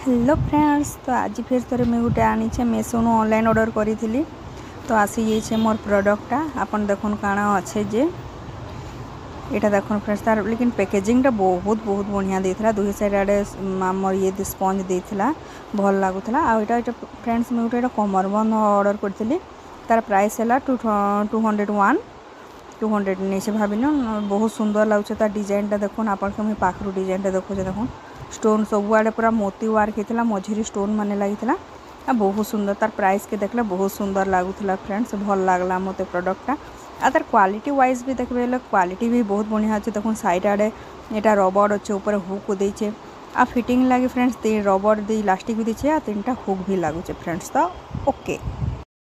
Hello friends, तो आज फिर थोड़े मुझे गोटे आनी मेसो ऑनलाइन ऑर्डर करी थी। तो आसी जाइए मोर प्रोडक्टा आपन देखुन काण अच्छे जे यहाँ देखुन फ्रेंड्स तार लेकिन पैकेजिंगटा बहुत बहुत बढ़िया देता। दुई साइड आड़े आमर ये स्पंज देता भल लगुला। आईटा फ्रेंड्स मुझे गोटे कमर बंद ऑर्डर करी। तार प्राइस है 200 नहीं भाविन बहुत सुंदर लगुच। तार डिजाइनटा देखुन आपन पाखु डिजाइनटा देखो देखुन स्टोन सब आड़े पूरा मोती वर्क होता मझिरी स्टोन माने लगी बहुत सुंदर। तार प्राइस के देखले बहुत सुंदर लगुला फ्रेंड्स भल लगला मत प्रोडक्टा। आ तार क्वालिटी वाइज भी देखबे क्वालिटी भी बहुत बढ़िया अच्छे। देखो साइड आड़े यहाँ रबड़ अच्छे ऊपर हुक देचे आ फिटिंग लगे फ्रेंड्स रबड़ दे इलास्टिक भी देचे आ 3टा हुक भी लगुचे फ्रेंड्स। तो ओके।